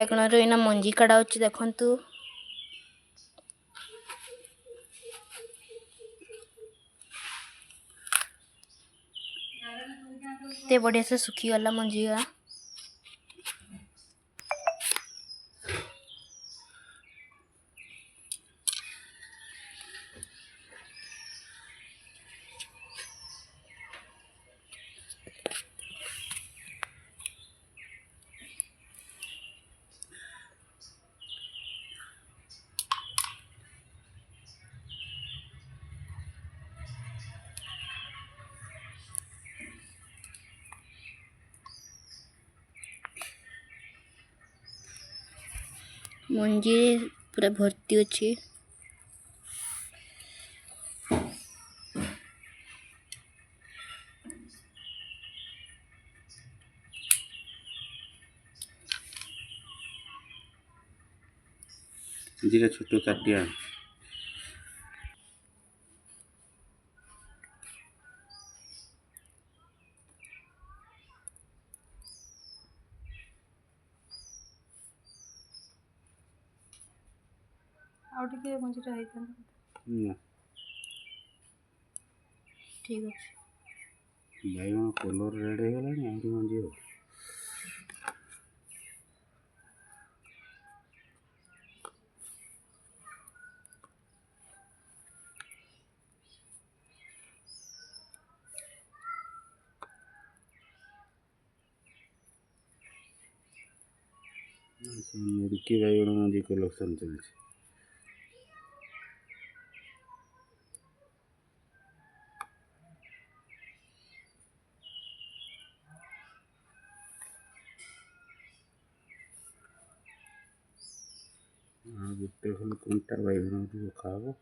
ବାଇଗଣର ଏଇନା ମଞ୍ଜି କାଢ଼ା ହେଉଛି ଦେଖନ୍ତୁ। ଏତେ ବଢ଼ିଆ ସେ ଶୁଖିଗଲା ମଞ୍ଜି가। ମଞ୍ଜି ପୁରା ଭର୍ତ୍ତି ଅଛି। ଜିରା ଛୋଟ କାଟିଆ ଆଉ ଟିକେ ମଞ୍ଜିଟା ହେଇଥାନ୍ତା। ଠିକ୍ ଅଛି। ବାଇଗଣ କଲର୍ ରେଡ୍ ହେଇଗଲାଣି, ଆହୁରି ମଞ୍ଜି ହବ। ମୁଡ଼କି ବାଇଗଣ ମଞ୍ଜି କଲେକ୍ସନ୍ ଚାଲିଛି। ଗୋଟେ ଖାଲି କଣ୍ଟା ବାଇଗଣ ରଖା ହବ।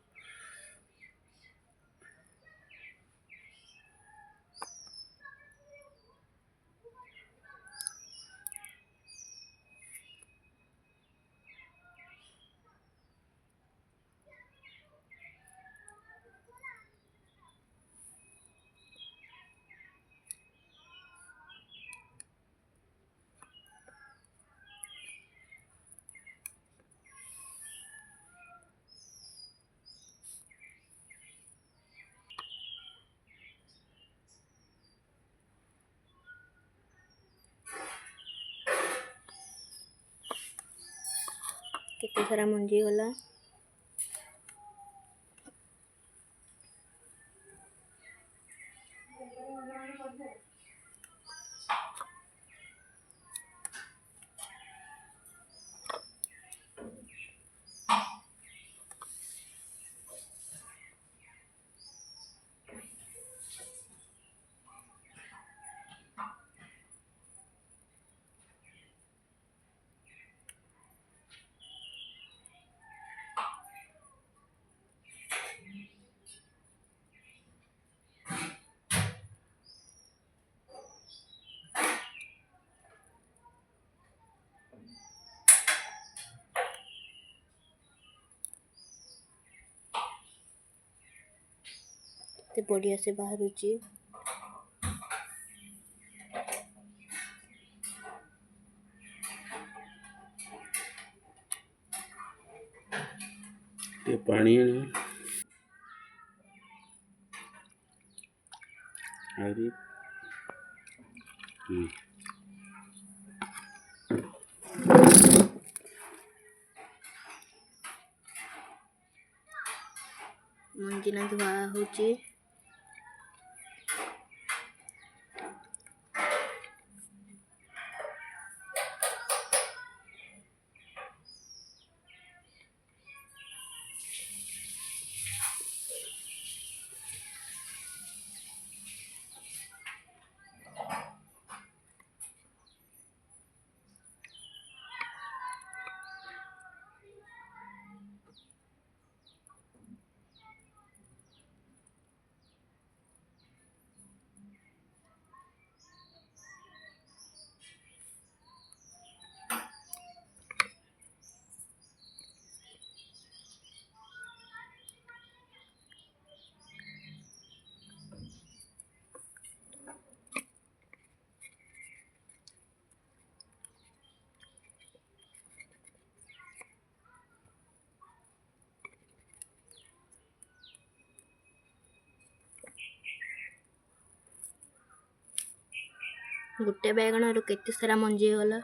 କେତେ ସାରା ମଞ୍ଜି ଗଲା। ଏତେ ବଢ଼ିଆ ସେ ବାହାରୁଛି। ଟିକେ ପାଣି ଆହୁରି ମଞ୍ଜି ନା ଧୁଆ ହେଉଛି। ଗୋଟେ ବାଇଗଣରୁ କେତେ ସାରା ମଞ୍ଜି ହେଇଗଲା।